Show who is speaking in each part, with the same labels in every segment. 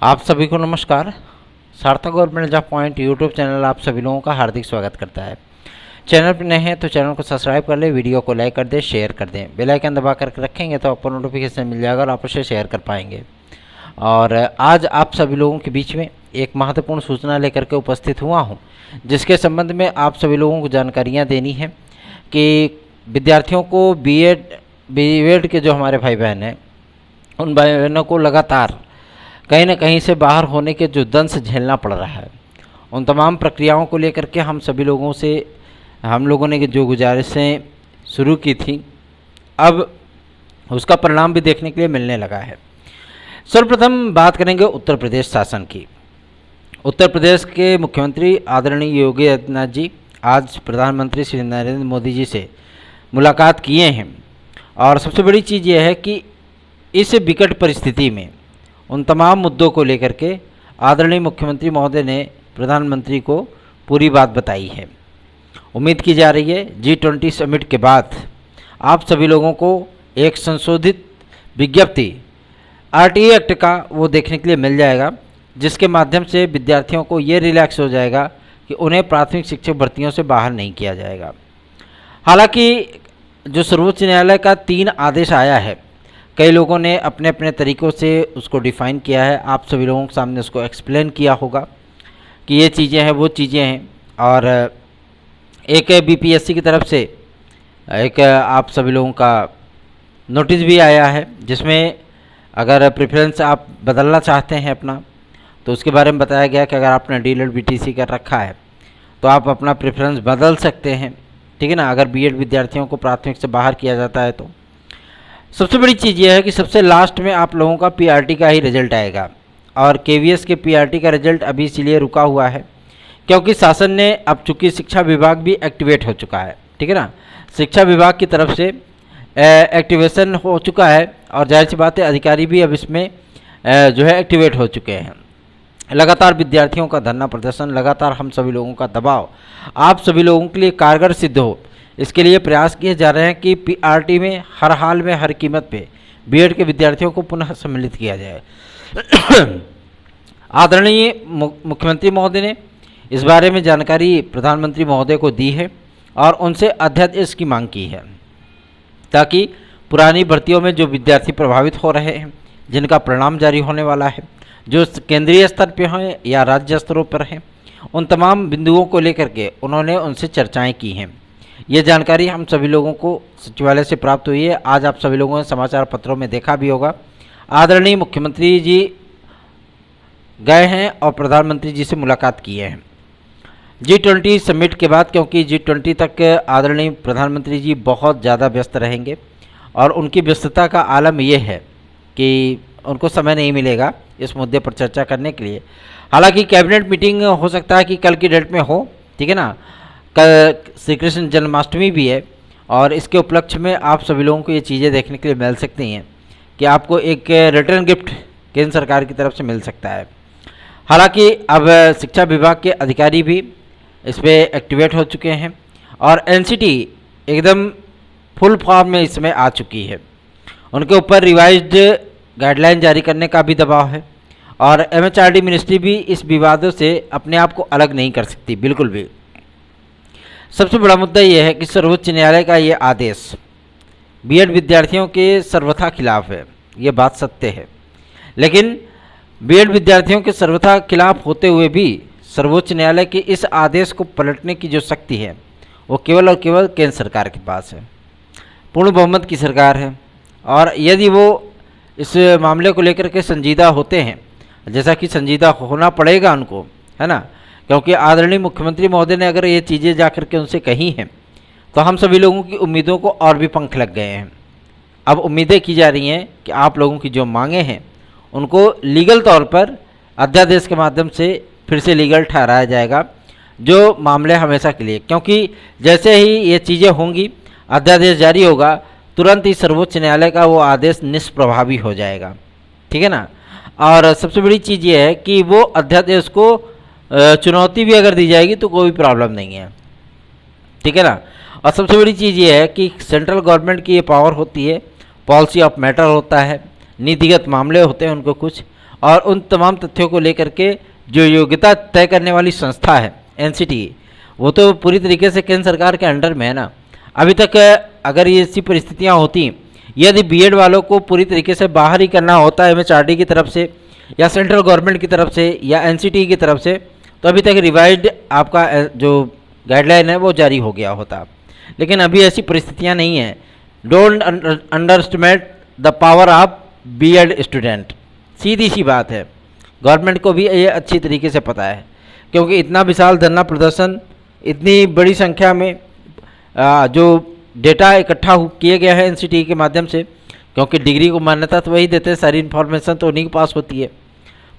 Speaker 1: आप सभी को नमस्कार। सार्थक government job point YouTube channel आप सभी लोगों का हार्दिक स्वागत करता है। चैनल पर नए हैं तो चैनल को सब्सक्राइब कर लें, वीडियो को लाइक कर दें, शेयर कर दें। बेल आइकन दबा कर रखेंगे तो आपको नोटिफिकेशन मिल जाएगा और आप उसे शेयर कर पाएंगे। और आज आप सभी लोगों के बीच में एक महत्वपूर्ण सूचना लेकर के उपस्थित हुआ हूँ, जिसके संबंध में आप सभी लोगों को जानकारियाँ देनी है कि विद्यार्थियों को बीएड के जो हमारे भाई बहन हैं, उन भाई बहनों को लगातार कहीं ना कहीं से बाहर होने के जो दंश झेलना पड़ रहा है, उन तमाम प्रक्रियाओं को लेकर के हम लोगों ने जो गुजारिशें शुरू की थी, अब उसका परिणाम भी देखने के लिए मिलने लगा है। सर्वप्रथम बात करेंगे उत्तर प्रदेश शासन की। उत्तर प्रदेश के मुख्यमंत्री आदरणीय योगी आदित्यनाथ जी आज प्रधानमंत्री श्री नरेंद्र मोदी जी से मुलाकात किए हैं और सबसे बड़ी चीज़ यह है कि इस विकट परिस्थिति में उन तमाम मुद्दों को लेकर के आदरणीय मुख्यमंत्री महोदय ने प्रधानमंत्री को पूरी बात बताई है। उम्मीद की जा रही है G20 समिट के बाद आप सभी लोगों को एक संशोधित विज्ञप्ति RTA एक्ट का वो देखने के लिए मिल जाएगा, जिसके माध्यम से विद्यार्थियों को ये रिलैक्स हो जाएगा कि उन्हें प्राथमिक शिक्षक भर्तियों से बाहर नहीं किया जाएगा। हालांकि जो सर्वोच्च न्यायालय का 3 आदेश आया है, कई लोगों ने अपने अपने तरीक़ों से उसको डिफ़ाइन किया है। आप सभी लोगों के सामने उसको एक्सप्लेन किया होगा कि ये चीज़ें हैं, वो चीज़ें हैं। और एक BPSC की तरफ से एक आप सभी लोगों का नोटिस भी आया है, जिसमें अगर प्रेफरेंस आप बदलना चाहते हैं अपना, तो उसके बारे में बताया गया कि अगर आपने DELED BTC कर रखा है तो आप अपना प्रेफरेंस बदल सकते हैं, ठीक है ना। अगर बीएड विद्यार्थियों को प्राथमिक से बाहर किया जाता है तो सबसे बड़ी चीज़ यह है कि सबसे लास्ट में आप लोगों का PRT का ही रिजल्ट आएगा और KVS के PRT का रिजल्ट अभी इसीलिए रुका हुआ है क्योंकि शासन ने, अब चूँकि शिक्षा विभाग भी एक्टिवेट हो चुका है, ठीक है ना, शिक्षा विभाग की तरफ से एक्टिवेशन हो चुका है और जाहिर सी बात है अधिकारी भी अब इसमें जो है एक्टिवेट हो चुके हैं। लगातार विद्यार्थियों का धरना प्रदर्शन, लगातार हम सभी लोगों का दबाव आप सभी लोगों के लिए कारगर सिद्ध हो, इसके लिए प्रयास किए जा रहे हैं कि PRT में हर हाल में हर कीमत पे बीएड के विद्यार्थियों को पुनः सम्मिलित किया जाए। आदरणीय मुख्यमंत्री महोदय ने इस बारे में जानकारी प्रधानमंत्री महोदय को दी है और उनसे अध्यादेश की मांग की है, ताकि पुरानी भर्तियों में जो विद्यार्थी प्रभावित हो रहे हैं, जिनका परिणाम जारी होने वाला है, जो केंद्रीय स्तर पर हैं या राज्य स्तरों पर हैं, उन तमाम बिंदुओं को लेकर के उन्होंने उनसे चर्चाएँ की हैं। ये जानकारी हम सभी लोगों को सचिवालय से प्राप्त हुई है। आज आप सभी लोगों ने समाचार पत्रों में देखा भी होगा, आदरणीय मुख्यमंत्री जी गए हैं और प्रधानमंत्री जी से मुलाकात किए हैं G20 समिट के बाद, क्योंकि G20 तक आदरणीय प्रधानमंत्री जी बहुत ज़्यादा व्यस्त रहेंगे और उनकी व्यस्तता का आलम यह है कि उनको समय नहीं मिलेगा इस मुद्दे पर चर्चा करने के लिए। हालांकि कैबिनेट मीटिंग हो सकता है कि कल की डेट में हो, ठीक है ना। कल श्री कृष्ण जन्माष्टमी भी है और इसके उपलक्ष्य में आप सभी लोगों को ये चीज़ें देखने के लिए मिल सकती हैं कि आपको एक रिटर्न गिफ्ट केंद्र सरकार की तरफ से मिल सकता है। हालांकि अब शिक्षा विभाग के अधिकारी भी इस पर एक्टिवेट हो चुके हैं और NCT एकदम फुल फॉर्म में इसमें आ चुकी है। उनके ऊपर रिवाइज्ड गाइडलाइन जारी करने का भी दबाव है और MHRD मिनिस्ट्री भी इस विवादों से अपने आप को अलग नहीं कर सकती बिल्कुल भी। सबसे बड़ा मुद्दा यह है कि सर्वोच्च न्यायालय का ये आदेश बीएड विद्यार्थियों के सर्वथा खिलाफ है, ये बात सत्य है। लेकिन बीएड विद्यार्थियों के सर्वथा खिलाफ होते हुए भी सर्वोच्च न्यायालय के इस आदेश को पलटने की जो शक्ति है वो केवल और केवल केंद्र सरकार के पास है। पूर्ण बहुमत की सरकार है और यदि वो इस मामले को लेकर के संजीदा होते हैं, जैसा कि संजीदा होना पड़ेगा उनको, है ना, क्योंकि आदरणीय मुख्यमंत्री महोदय ने अगर ये चीज़ें जाकर के उनसे कही हैं तो हम सभी लोगों की उम्मीदों को और भी पंख लग गए हैं। अब उम्मीदें की जा रही हैं कि आप लोगों की जो मांगें हैं उनको लीगल तौर पर अध्यादेश के माध्यम से फिर से लीगल ठहराया जाएगा, जो मामले हमेशा के लिए, क्योंकि जैसे ही ये चीज़ें होंगी, अध्यादेश जारी होगा, तुरंत ही सर्वोच्च न्यायालय का वो आदेश निष्प्रभावी हो जाएगा, ठीक है ना। और सबसे बड़ी चीज़ ये है कि वो अध्यादेश को चुनौती भी अगर दी जाएगी तो कोई प्रॉब्लम नहीं है, ठीक है ना। और सबसे बड़ी चीज़ ये है कि सेंट्रल गवर्नमेंट की ये पावर होती है, पॉलिसी ऑफ मैटर होता है, नीतिगत मामले होते हैं उनको कुछ, और उन तमाम तथ्यों को लेकर के जो योग्यता तय करने वाली संस्था है एनसीटी, वो तो पूरी तरीके से केंद्र सरकार के अंडर में है ना। अभी तक अगर ये ऐसी परिस्थितियाँ होती, यदि बीएड वालों को पूरी तरीके से बाहर ही करना होता है एमएचआरडी की तरफ से या सेंट्रल गवर्नमेंट की तरफ से या एनसीटी की तरफ से, तो अभी तक रिवाइज्ड आपका जो गाइडलाइन है वो जारी हो गया होता। लेकिन अभी ऐसी परिस्थितियाँ नहीं हैं। Don't underestimate the power of BEd student, सीधी सी बात है। गवर्नमेंट को भी ये अच्छी तरीके से पता है, क्योंकि इतना विशाल धरना प्रदर्शन, इतनी बड़ी संख्या में जो डेटा इकट्ठा किए गए हैं एनसीटी के माध्यम से, क्योंकि डिग्री को मान्यता तो वही देते हैं, सारी इन्फॉर्मेशन तो उन्हीं के पास होती है।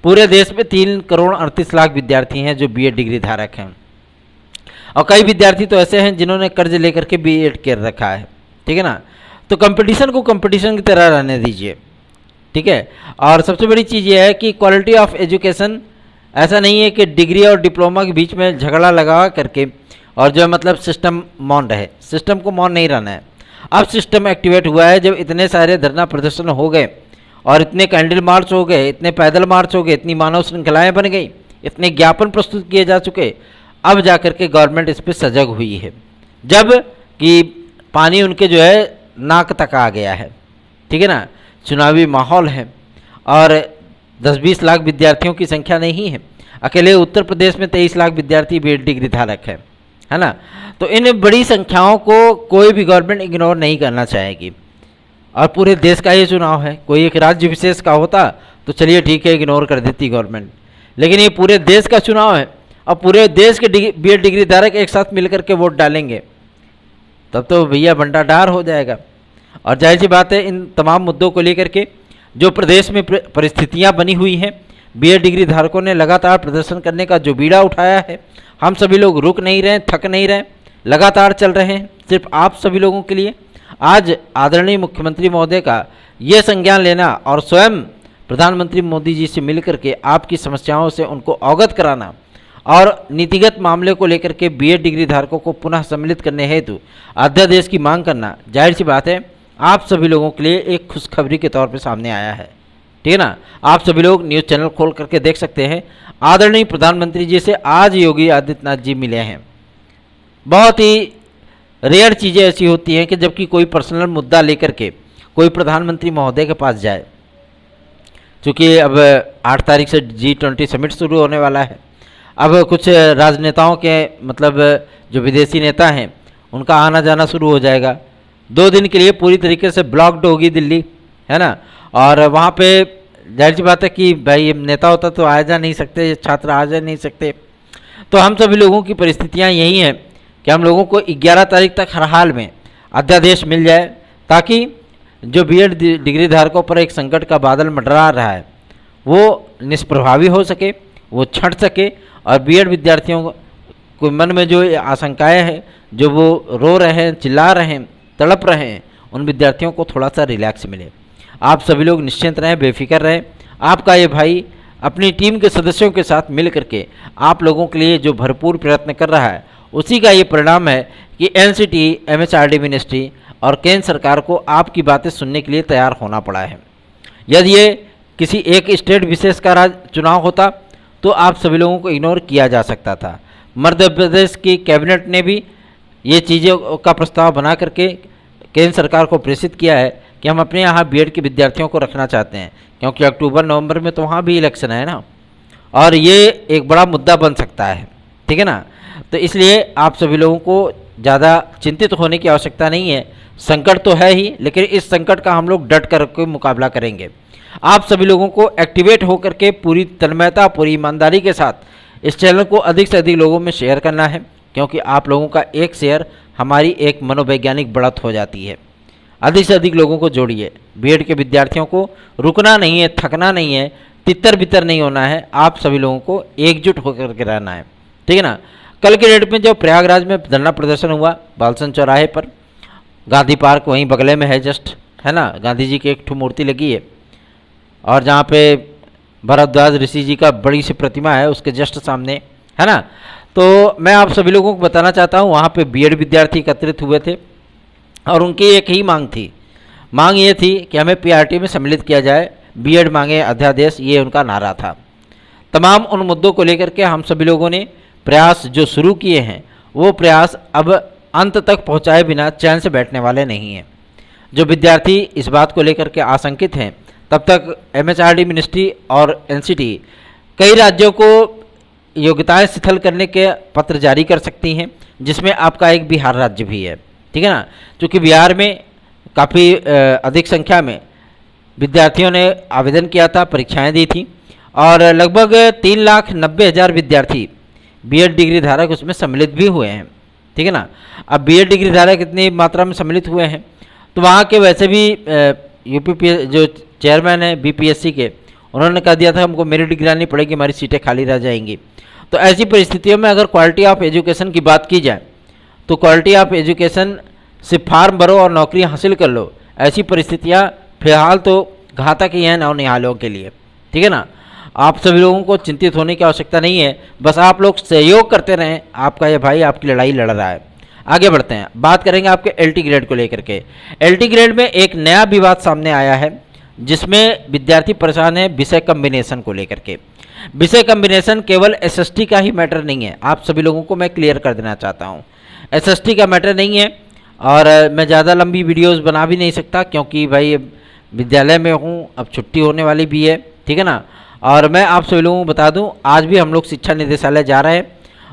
Speaker 1: पूरे देश में 3 करोड़ 38 लाख विद्यार्थी हैं जो बीएड डिग्री धारक हैं, और कई विद्यार्थी तो ऐसे हैं जिन्होंने कर्ज लेकर के बीएड कर रखा है, ठीक है ना। तो कंपटीशन को कंपटीशन की तरह रहने दीजिए, ठीक है। और सबसे बड़ी चीज़ ये है कि क्वालिटी ऑफ एजुकेशन, ऐसा नहीं है कि डिग्री और डिप्लोमा के बीच में झगड़ा लगा करके और जो मतलब सिस्टम मौन रहे। सिस्टम को मौन नहीं रहना है। अब सिस्टम एक्टिवेट हुआ है जब इतने सारे धरना प्रदर्शन हो गए और इतने कैंडल मार्च हो गए, इतने पैदल मार्च हो गए, इतनी मानव श्रृंखलाएँ बन गई, इतने ज्ञापन प्रस्तुत किए जा चुके, अब जा कर के गवर्नमेंट इस पर सजग हुई है, जब कि पानी उनके जो है नाक तक आ गया है, ठीक है ना। चुनावी माहौल है और 10-20 लाख विद्यार्थियों की संख्या नहीं है। अकेले उत्तर प्रदेश में 23 लाख विद्यार्थी बीएड डिग्री धारक है ना। तो इन बड़ी संख्याओं को कोई भी गवर्नमेंट इग्नोर नहीं करना चाहेगी। और पूरे देश का ये चुनाव है, कोई एक राज्य विशेष का होता तो चलिए ठीक है, इग्नोर कर देती गवर्नमेंट, लेकिन ये पूरे देश का चुनाव है और पूरे देश के बीएड डिग्री धारक एक साथ मिलकर के वोट डालेंगे, तब तो भैया भंडार हो जाएगा। और जाहिर सी बात है, इन तमाम मुद्दों को लेकर के जो प्रदेश में परिस्थितियां बनी हुई हैं, बीएड डिग्री धारकों ने लगातार प्रदर्शन करने का जो बीड़ा उठाया है, हम सभी लोग रुक नहीं रहे, थक नहीं रहे, लगातार चल रहे हैं सिर्फ आप सभी लोगों के लिए। आज आदरणीय मुख्यमंत्री महोदय का ये संज्ञान लेना और स्वयं प्रधानमंत्री मोदी जी से मिलकर के आपकी समस्याओं से उनको अवगत कराना और नीतिगत मामले को लेकर के बीएड डिग्री धारकों को पुनः सम्मिलित करने हेतु अध्यादेश की मांग करना, जाहिर सी बात है आप सभी लोगों के लिए एक खुशखबरी के तौर पे सामने आया है, ठीक है ना। आप सभी लोग न्यूज़ चैनल खोल करके देख सकते हैं। आदरणीय प्रधानमंत्री जी से आज योगी आदित्यनाथ जी मिले हैं। बहुत ही रेयर चीज़ें ऐसी होती हैं कि जबकि कोई पर्सनल मुद्दा लेकर के कोई प्रधानमंत्री महोदय के पास जाए। चूँकि अब 8 तारीख से G20 समिट शुरू होने वाला है, अब कुछ राजनेताओं के मतलब जो विदेशी नेता हैं उनका आना जाना शुरू हो जाएगा। 2 दिन के लिए पूरी तरीके से ब्लॉक्ड होगी दिल्ली, है ना। और वहाँ पे जाहिर सी बात है कि भाई नेता होता तो आ जा नहीं सकते, छात्र आ जा नहीं सकते। तो हम सभी लोगों की परिस्थितियाँ यही हैं कि हम लोगों को 11 तारीख तक हर हाल में अध्यादेश मिल जाए, ताकि जो बीएड डिग्री धारकों पर एक संकट का बादल मंडरा रहा है वो निष्प्रभावी हो सके, वो छंट सके और बीएड विद्यार्थियों को मन में जो आशंकाएँ हैं, जो वो रो रहे हैं, चिल्ला रहे हैं, तड़प रहे हैं, उन विद्यार्थियों को थोड़ा सा रिलैक्स मिले। आप सभी लोग निश्चिंत रहें, बेफिक्र रहें। आपका ये भाई अपनी टीम के सदस्यों के साथ मिल करके आप लोगों के लिए जो भरपूर प्रयत्न कर रहा है, उसी का ये परिणाम है कि एनसीटी, एमएचआरडी मिनिस्ट्री और केंद्र सरकार को आपकी बातें सुनने के लिए तैयार होना पड़ा है। यदि ये किसी एक स्टेट विशेष का चुनाव होता तो आप सभी लोगों को इग्नोर किया जा सकता था। मध्य प्रदेश की कैबिनेट ने भी ये चीज़ों का प्रस्ताव बना करके केंद्र सरकार को प्रेषित किया है कि हम अपने यहाँ बीएड के विद्यार्थियों को रखना चाहते हैं, क्योंकि अक्टूबर-नवंबर में तो वहाँ भी इलेक्शन है ना, और ये एक बड़ा मुद्दा बन सकता है, ठीक है ना। तो इसलिए आप सभी लोगों को ज़्यादा चिंतित होने की आवश्यकता नहीं है। संकट तो है ही, लेकिन इस संकट का हम लोग डट कर के मुकाबला करेंगे। आप सभी लोगों को एक्टिवेट होकर के पूरी तन्मयता, पूरी ईमानदारी के साथ इस चैनल को अधिक से अधिक लोगों में शेयर करना है, क्योंकि आप लोगों का एक शेयर हमारी एक मनोवैज्ञानिक बढ़त हो जाती है। अधिक से अधिक लोगों को जोड़िए। बीएड के विद्यार्थियों को रुकना नहीं है, थकना नहीं है, तितर बितर नहीं होना है। आप सभी लोगों को एकजुट होकर के रहना है, ठीक है ना। कल के डेट में जो प्रयागराज में धरना प्रदर्शन हुआ बालसन चौराहे पर, गांधी पार्क वहीं बगले में है जस्ट, है ना। गांधी जी की एक ठो मूर्ति लगी है और जहाँ पे भरद्वाज ऋषि जी का बड़ी सी प्रतिमा है उसके जस्ट सामने, है ना। तो मैं आप सभी लोगों को बताना चाहता हूँ, वहाँ पे बीएड विद्यार्थी एकत्रित हुए थे और उनकी एक ही मांग थी। मांग ये थी कि हमें पीआरटी में सम्मिलित किया जाए। बीएड मांगे अध्यादेश, ये उनका नारा था। तमाम उन मुद्दों को लेकर के हम सभी लोगों ने प्रयास जो शुरू किए हैं, वो प्रयास अब अंत तक पहुंचाए बिना चैन से बैठने वाले नहीं हैं। जो विद्यार्थी इस बात को लेकर के आशंकित हैं, तब तक एमएचआरडी मिनिस्ट्री और एनसीटी कई राज्यों को योग्यताएं शिथिल करने के पत्र जारी कर सकती हैं, जिसमें आपका एक बिहार राज्य भी है। ठीक है ना, क्योंकि बिहार में काफ़ी अधिक संख्या में विद्यार्थियों ने आवेदन किया था, परीक्षाएं दी थी और लगभग 3,90,000 विद्यार्थी बीएड डिग्री धारक उसमें सम्मिलित भी हुए हैं। ठीक है ना, अब बीएड डिग्री धारक कितनी मात्रा में सम्मिलित हुए हैं, तो वहाँ के वैसे भी यूपी जो चेयरमैन है बीपीएससी के, उन्होंने कह दिया था हमको मेरिट डिग्री आनी पड़ेगी, हमारी सीटें खाली रह जाएंगी। तो ऐसी परिस्थितियों में अगर क्वालिटी ऑफ एजुकेशन की बात की जाए तो क्वालिटी ऑफ एजुकेशन से फार्म भरो और नौकरी हासिल कर लो, ऐसी परिस्थितियाँ फिलहाल तो घातक ही हैं नौनिहालों के लिए। ठीक है ना, आप सभी लोगों को चिंतित होने की आवश्यकता नहीं है, बस आप लोग सहयोग करते रहें, आपका ये भाई आपकी लड़ाई लड़ रहा है। आगे बढ़ते हैं, बात करेंगे आपके एलटी ग्रेड को लेकर के। एलटी ग्रेड में एक नया विवाद सामने आया है, जिसमें विद्यार्थी परेशान है विषय कम्बिनेशन को लेकर के। विषय कम्बिनेशन केवल एसएसटी का ही मैटर नहीं है, आप सभी लोगों को मैं क्लियर कर देना चाहता हूँ। एसएसटी का मैटर नहीं है और मैं ज़्यादा लंबी वीडियोस बना भी नहीं सकता, क्योंकि भाई विद्यालय में हूँ, अब छुट्टी होने वाली भी है। ठीक है ना, और मैं आप सभी लोगों को बता दूं, आज भी हम लोग शिक्षा निदेशालय जा रहे हैं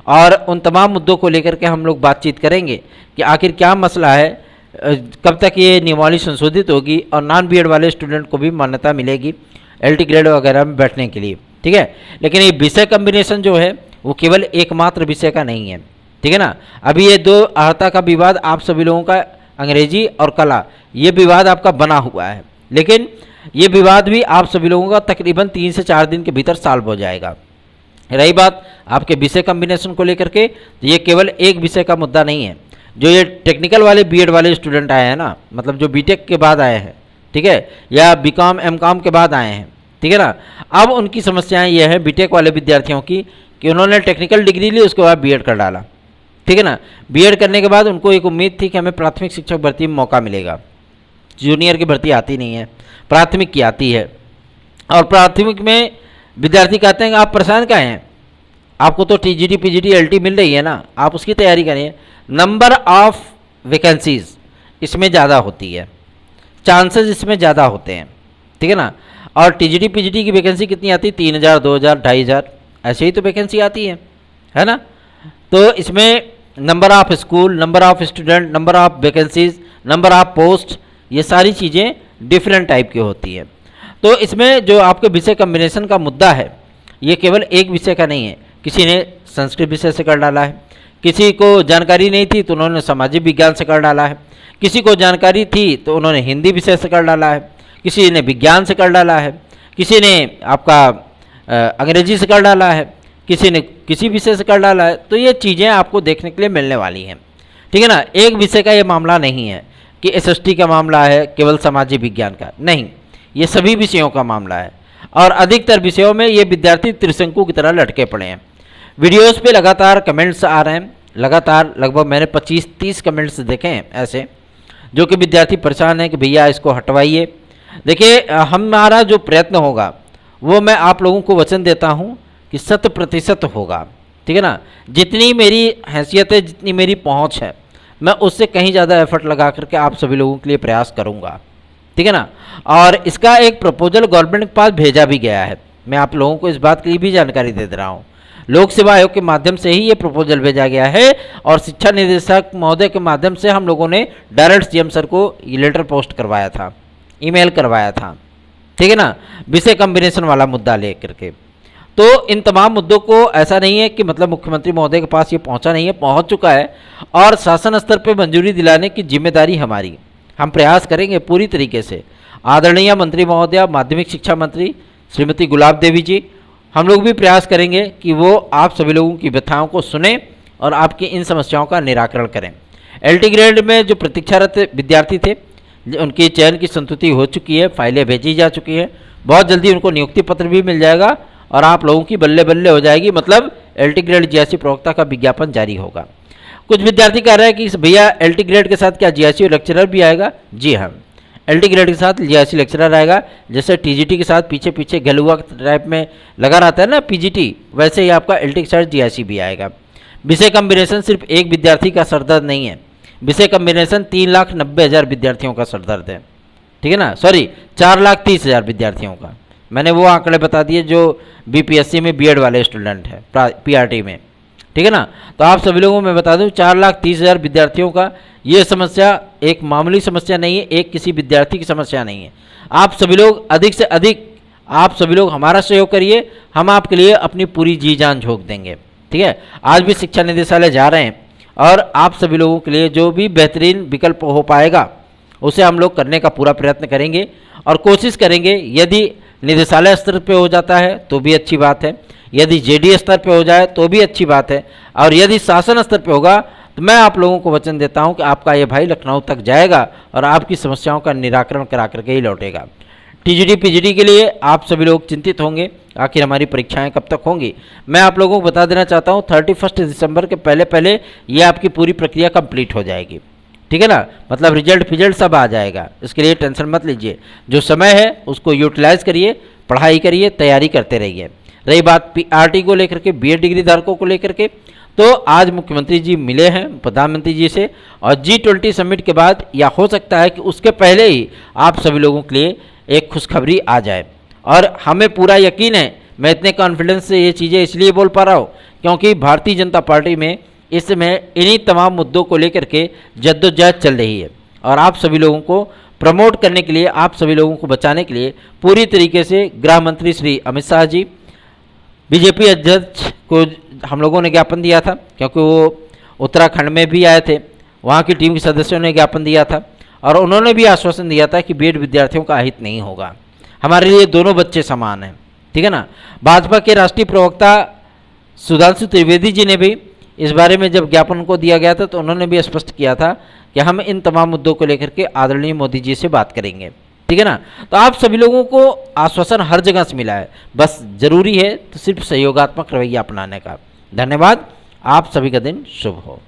Speaker 1: और उन तमाम मुद्दों को लेकर के हम लोग बातचीत करेंगे कि आखिर क्या मसला है, कब तक ये नियमावली संशोधित होगी और नॉन बीएड वाले स्टूडेंट को भी मान्यता मिलेगी एलटी ग्रेड वगैरह में बैठने के लिए। ठीक है, लेकिन ये विषय कम्बिनेशन जो है वो केवल एकमात्र विषय का नहीं है। ठीक है ना, अभी ये दो अर्हता का विवाद आप सभी लोगों का, अंग्रेजी और कला, ये विवाद आपका बना हुआ है, लेकिन ये विवाद भी आप सभी लोगों का तकरीबन 3 से 4 दिन के भीतर सॉल्व हो जाएगा। रही बात आपके विषय कम्बिनेशन को लेकर के, तो ये केवल एक विषय का मुद्दा नहीं है। जो ये टेक्निकल वाले बीएड वाले स्टूडेंट आए हैं ना, मतलब जो बीटेक के बाद आए हैं, ठीक है, या बीकॉम एमकॉम के बाद आए हैं, ठीक है ना, अब उनकी समस्याएं ये हैं बीटेक वाले विद्यार्थियों की कि उन्होंने टेक्निकल डिग्री ली, उसके बाद बीएड कर डाला। ठीक है ना, बीएड करने के बाद उनको एक उम्मीद थी कि हमें प्राथमिक शिक्षक भर्ती में मौका मिलेगा, जूनियर की भर्ती आती नहीं है, प्राथमिक की आती है। और प्राथमिक में विद्यार्थी कहते हैं कि आप परेशान क्या हैं, आपको तो टीजीटी पीजीटी एलटी मिल रही है ना, आप उसकी तैयारी करें। नंबर ऑफ वैकेंसीज इसमें ज़्यादा होती है, चांसेस इसमें ज़्यादा होते हैं। ठीक है ना, और टीजीटी पीजीटी की वैकेंसी कितनी आती है, 3,000 2,000 2,500 ऐसे ही तो वैकेंसी आती है ना। तो इसमें number of school, number of student, number of vacancies, number of post, ये सारी चीज़ें डिफरेंट टाइप की होती है। तो इसमें जो आपके विषय कम्बिनेशन का मुद्दा है, ये केवल एक विषय का नहीं है। किसी ने संस्कृत विषय से कर डाला है, किसी को जानकारी नहीं थी तो उन्होंने सामाजिक विज्ञान से कर डाला है, किसी को जानकारी थी तो उन्होंने हिंदी विषय से कर डाला है, किसी ने विज्ञान से कर डाला है, किसी ने आपका अंग्रेजी से कर डाला है, किसी ने किसी विषय से कर डाला है। तो ये चीज़ें आपको देखने के लिए मिलने वाली हैं। ठीक है ना, एक विषय का ये मामला नहीं है कि एसएसटी का मामला है केवल सामाजिक विज्ञान का, नहीं, ये सभी विषयों का मामला है। और अधिकतर विषयों में ये विद्यार्थी त्रिशंकु की तरह लटके पड़े हैं। वीडियोस पे लगातार कमेंट्स आ रहे हैं, लगातार लगभग मैंने 25-30 कमेंट्स देखे हैं ऐसे, जो कि विद्यार्थी परेशान हैं कि भैया इसको हटवाइए। देखिए, हमारा जो प्रयत्न होगा वो मैं आप लोगों को वचन देता हूँ कि 100% होगा। ठीक है ना, जितनी मेरी हैसियत है, जितनी मेरी पहुँच है, मैं उससे कहीं ज़्यादा एफर्ट लगा करके आप सभी लोगों के लिए प्रयास करूँगा। ठीक है ना, और इसका एक प्रपोजल गवर्नमेंट के पास भेजा भी गया है। मैं आप लोगों को इस बात की भी जानकारी दे रहा हूँ, लोक सेवा आयोग के माध्यम से ही ये प्रपोजल भेजा गया है और शिक्षा निदेशक महोदय के माध्यम से हम लोगों ने डायरेक्ट सीएम सर को ये लेटर पोस्ट करवाया था, ईमेल करवाया था। ठीक है ना, विषय कम्बिनेशन वाला मुद्दा लेकर के। तो इन तमाम मुद्दों को ऐसा नहीं है कि मतलब मुख्यमंत्री महोदय के पास ये पहुंचा नहीं है, पहुंच चुका है और शासन स्तर पर मंजूरी दिलाने की जिम्मेदारी हमारी, हम प्रयास करेंगे पूरी तरीके से। आदरणीय मंत्री महोदया, माध्यमिक शिक्षा मंत्री श्रीमती गुलाब देवी जी, हम लोग भी प्रयास करेंगे कि वो आप सभी लोगों की व्यथाओं को सुने और आपकी इन समस्याओं का निराकरण करें। एलटी ग्रेड में जो प्रतीक्षारत विद्यार्थी थे, उनकी चयन की संस्तुति हो चुकी है, फाइलें भेजी जा चुकी हैं, बहुत जल्दी उनको नियुक्ति पत्र भी मिल जाएगा और आप लोगों की बल्ले बल्ले हो जाएगी, मतलब एलटी ग्रेड जीआईसी प्रवक्ता का विज्ञापन जारी होगा। कुछ विद्यार्थी कह रहे हैं कि भैया एलटी ग्रेड के साथ क्या जीआईसी लेक्चरर भी आएगा? जी हाँ, LT ग्रेड के साथ जीआईसी लेक्चरर आएगा। जैसे TGT के साथ पीछे पीछे गलुआ टाइप में लगा रहता है ना PGT, वैसे ही आपका LT के साथ GIC भी आएगा। विषय कम्बिनेशन सिर्फ एक विद्यार्थी का सरदर्द नहीं है, विषय कम्बिनेशन 3,90,000 विद्यार्थियों का सरदर्द है, ठीक है ना, सॉरी 4,30,000 विद्यार्थियों का। मैंने वो आंकड़े बता दिए जो BPSC में बीएड वाले स्टूडेंट हैं PRT में, ठीक है ना। तो आप सभी लोगों को मैं बता दूं 4,30,000 विद्यार्थियों का ये समस्या एक मामूली समस्या नहीं है, एक किसी विद्यार्थी की समस्या नहीं है। आप सभी लोग अधिक से अधिक आप सभी लोग हमारा सहयोग करिए, हम आपके लिए अपनी पूरी जी जान झोंक देंगे, ठीक है। आज भी शिक्षा निदेशालय जा रहे हैं और आप सभी लोगों के लिए जो भी बेहतरीन विकल्प हो पाएगा उसे हम लोग करने का पूरा प्रयत्न करेंगे और कोशिश करेंगे। यदि निदेशालय स्तर पे हो जाता है तो भी अच्छी बात है, यदि JD स्तर पे हो जाए तो भी अच्छी बात है, और यदि शासन स्तर पे होगा तो मैं आप लोगों को वचन देता हूं कि आपका ये भाई लखनऊ तक जाएगा और आपकी समस्याओं का निराकरण करा करके ही लौटेगा। TGT PGT के लिए आप सभी लोग चिंतित होंगे, आखिर हमारी परीक्षाएं कब तक होंगी। मैं आप लोगों को बता देना चाहता हूं 31 दिसंबर के पहले पहले ये आपकी पूरी प्रक्रिया कंप्लीट हो जाएगी, ठीक है ना, मतलब रिजल्ट सब आ जाएगा। इसके लिए टेंशन मत लीजिए, जो समय है उसको यूटिलाइज करिए, पढ़ाई करिए, तैयारी करते रहिए। रही बात PRT को लेकर के, BEd डिग्री धारकों को लेकर के, तो आज मुख्यमंत्री जी मिले हैं प्रधानमंत्री जी से, और G20 समिट के बाद या हो सकता है कि उसके पहले ही आप सभी लोगों के लिए एक खुशखबरी आ जाए। और हमें पूरा यकीन है, मैं इतने कॉन्फिडेंस से ये चीज़ें इसलिए बोल पा रहा हूँ क्योंकि भारतीय जनता पार्टी में इस समय इन्हीं तमाम मुद्दों को लेकर के जद्दोजहद चल रही है, और आप सभी लोगों को प्रमोट करने के लिए, आप सभी लोगों को बचाने के लिए पूरी तरीके से गृह मंत्री श्री अमित शाह जी, BJP अध्यक्ष को हम लोगों ने ज्ञापन दिया था क्योंकि वो उत्तराखंड में भी आए थे, वहाँ की टीम के सदस्यों ने ज्ञापन दिया था और उन्होंने भी आश्वासन दिया था कि बीएड विद्यार्थियों का अहित नहीं होगा, हमारे लिए दोनों बच्चे समान हैं, ठीक है ना। भाजपा के राष्ट्रीय प्रवक्ता सुधांशु त्रिवेदी जी ने भी इस बारे में जब ज्ञापन को दिया गया था तो उन्होंने भी स्पष्ट किया था कि हम इन तमाम मुद्दों को लेकर के आदरणीय मोदी जी से बात करेंगे, ठीक है ना। तो आप सभी लोगों को आश्वासन हर जगह से मिला है, बस जरूरी है तो सिर्फ सहयोगात्मक रवैया अपनाने का। धन्यवाद, आप सभी का दिन शुभ हो।